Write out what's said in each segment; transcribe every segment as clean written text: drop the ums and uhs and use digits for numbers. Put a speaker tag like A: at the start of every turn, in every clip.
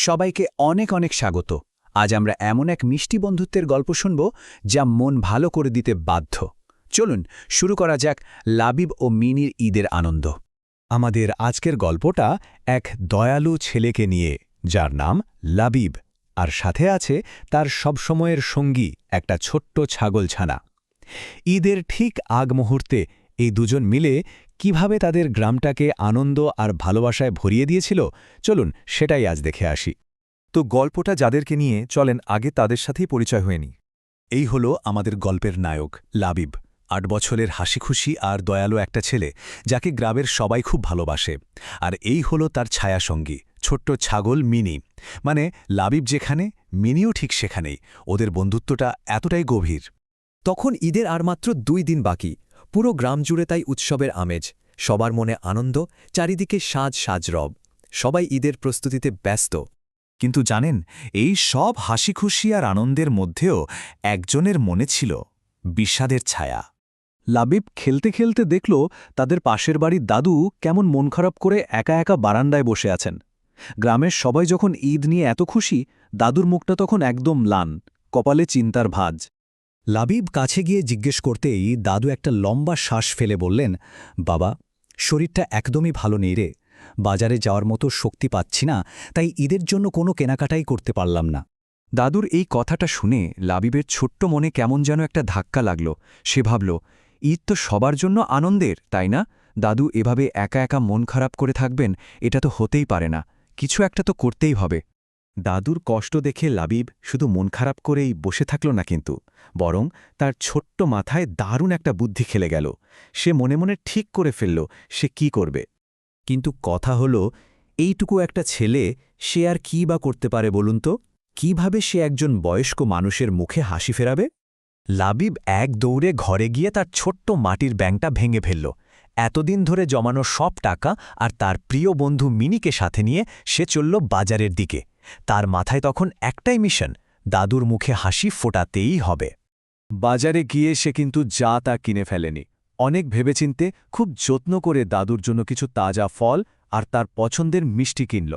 A: সবাইকে অনেক অনেক স্বাগত। আজ আমরা এমন এক মিষ্টি বন্ধুত্বের গল্প শুনব যা মন ভালো করে দিতে বাধ্য। চলুন শুরু করা যাক লাবিব ও মিনির ঈদের আনন্দ।
B: আমাদের আজকের গল্পটা এক দয়ালু ছেলেকে নিয়ে, যার নাম লাবিব, আর সাথে আছে তার সবসময়ের সঙ্গী একটা ছোট্ট ছাগলছানা। ঈদের ঠিক আগ মুহূর্তে এই দুজন মিলে কিভাবে তাদের গ্রামটাকে আনন্দ আর ভালোবাসায় ভরিয়ে দিয়েছিল, চলুন সেটাই আজ দেখে আসি।
C: তো গল্পটা যাদেরকে নিয়ে চলেন আগে তাদের সাথেই পরিচয় হয়নি।
B: এই হলো আমাদের গল্পের নায়ক লাবিব, ৮ বছরের হাসিখুশি আর দয়ালু একটা ছেলে যাকে গ্রামের সবাই খুব ভালোবাসে। আর এই হলো তার ছায়াসঙ্গী ছোট্ট ছাগল মিনি। মানে লাবিব যেখানে, মিনিও ঠিক সেখানেই। ওদের বন্ধুত্বটা এতটাই গভীর।
D: তখন ঈদের আর মাত্র ২ দিন বাকি। পুরো গ্রাম জুড়ে তাই উৎসবের আমেজ, সবার মনে আনন্দ, চারিদিকে সাজ সাজ রব। সবাই ঈদের প্রস্তুতিতে ব্যস্ত।
C: কিন্তু জানেন, এই সব হাসিখুশি আর আনন্দের মধ্যেও একজনের মনে ছিল বিষাদের ছায়া।
B: লাবিব খেলতে খেলতে দেখল তাদের পাশের বাড়ির দাদু কেমন মন খারাপ করে একা একা বারান্দায় বসে আছেন। গ্রামের সবাই যখন ঈদ নিয়ে এত খুশি, দাদুর মুখটা তখন একদম ম্লান, কপালে চিন্তার ভাঁজ। লাবিব কাছে গিয়ে জিজ্ঞেস করতেই দাদু একটা লম্বা শ্বাস ফেলে বললেন, বাবা, শরীরটা একদমই ভালো নেই রে। বাজারে যাওয়ার মতো শক্তি পাচ্ছি না, তাই ঈদের জন্য কোনো কেনাকাটাই করতে পারলাম না।
D: দাদুর এই কথাটা শুনে লাবিবের ছোট্ট মনে কেমন যেন একটা ধাক্কা লাগল। সে ভাবল, ঈদ তো সবার জন্য আনন্দের, তাই না? দাদু এভাবে একা একা মন খারাপ করে থাকবেন, এটা তো হতেই পারে না। কিছু একটা তো করতেই হবে।
C: দাদুর কষ্ট দেখে লাবিব শুধু মন খারাপ করেই বসে থাকল না, কিন্তু বরং তার ছোট্ট মাথায় দারুণ একটা বুদ্ধি খেলে গেল। সে মনে মনে ঠিক করে ফেলল সে কি করবে।
B: কিন্তু কথা হলো, এইটুকু একটা ছেলে, সে আর কী বা করতে পারে বলুন তো? কিভাবে সে একজন বয়স্ক মানুষের মুখে হাসি ফেরাবে? লাবিব এক দৌড়ে ঘরে গিয়ে তার ছোট্ট মাটির ব্যাংকটা ভেঙে ফেলল। এতদিন ধরে জমানো সব টাকা আর তার প্রিয় বন্ধু মিনিকে সাথে নিয়ে সে চলল বাজারের দিকে। তার মাথায় তখন একটাই মিশন, দাদুর মুখে হাসি ফোটাতেই হবে।
C: বাজারে গিয়ে সে কিন্তু যা তা কিনে ফেলেনি। অনেক ভেবেচিন্তে খুব যত্ন করে দাদুর জন্য কিছু তাজা ফল আর তার পছন্দের মিষ্টি কিনল।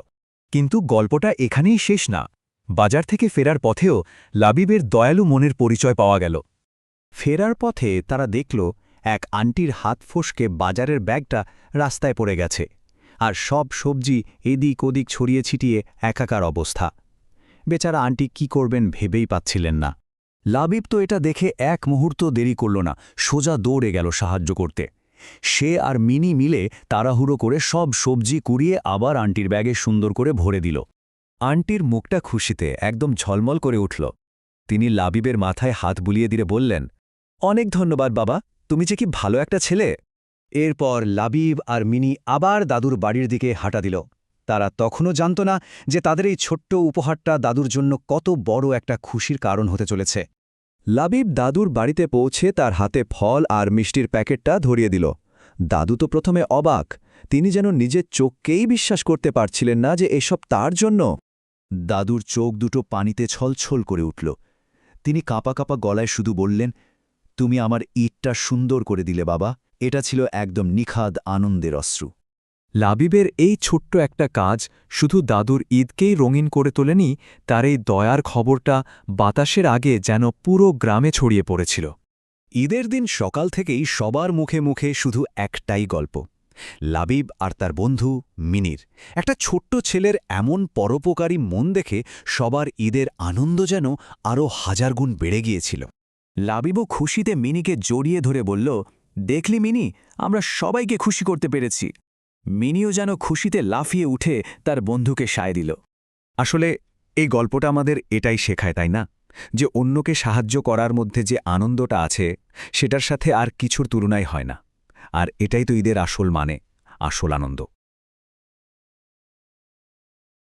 B: কিন্তু গল্পটা এখানেই শেষ না। বাজার থেকে ফেরার পথেও লাবিবের দয়ালু মনের পরিচয় পাওয়া গেল। ফেরার পথে তারা দেখল এক আন্টির হাত ফসকে বাজারের ব্যাগটা রাস্তায় পড়ে গেছে, আর সব সবজি এদিক ওদিক ছড়িয়ে ছিটিয়ে একাকার অবস্থা। বেচারা আন্টি কি করবেন ভেবেই পাচ্ছিলেন না। লাবিব তো এটা দেখে এক মুহূর্ত দেরি করল না, সোজা দৌড়ে গেল সাহায্য করতে। সে আর মিনি মিলে তাড়াহুড়ো করে সব সবজি কুড়িয়ে আবার আন্টির ব্যাগে সুন্দর করে ভরে দিল। আন্টির মুখটা খুশিতে একদম ঝলমল করে উঠল। তিনি লাবিবের মাথায় হাত বুলিয়ে দিয়ে বললেন, অনেক ধন্যবাদ বাবা, তুমি যে কি ভালো একটা ছেলে। এরপর লাবিব আর মিনি আবার দাদুর বাড়ির দিকে হাঁটা দিল। তারা তখনও জানত না যে তাদের এই ছোট্ট উপহারটা দাদুর জন্য কত বড় একটা খুশির কারণ হতে চলেছে। লাবিব দাদুর বাড়িতে পৌঁছে তার হাতে ফল আর মিষ্টির প্যাকেটটা ধরিয়ে দিল। দাদু তো প্রথমে অবাক, তিনি যেন নিজের চোখকেই বিশ্বাস করতে পারছিলেন না যে এসব তার জন্য। দাদুর চোখ দুটো পানিতে ছলছল করে উঠল। তিনি কাঁপা কাঁপা গলায় শুধু বললেন, তুমি আমার ঈদটা সুন্দর করে দিলে বাবা। এটা ছিল একদম নিখাদ আনন্দের অশ্রু।
D: লাবিবের এই ছোট্ট একটা কাজ শুধু দাদুর ঈদকেই রঙিন করে তোলেনি, তার এই দয়ার খবরটা বাতাসের আগে যেন পুরো গ্রামে ছড়িয়ে পড়েছিল।
B: ঈদের দিন সকাল থেকেই সবার মুখে মুখে শুধু একটাই গল্প, লাবিব আর তার বন্ধু মিনির। একটা ছোট্ট ছেলের এমন পরোপকারী মন দেখে সবার ঈদের আনন্দ যেন আরও 1000 গুণ বেড়ে গিয়েছিল। লাবিবও খুশিতে মিনিকে জড়িয়ে ধরে বলল, দেখলি মিনি, আমরা সবাইকে খুশি করতে পেরেছি। মিনিও যেন খুশিতে লাফিয়ে উঠে তার বন্ধুকে সায় দিল। আসলে এই গল্পটা আমাদের এটাই শেখায়, তাই না? যে অন্যকে সাহায্য করার মধ্যে যে আনন্দটা আছে, সেটার সাথে আর কিছুর তুলনাই হয় না। আর এটাই তো ঈদের আসল মানে, আসল আনন্দ।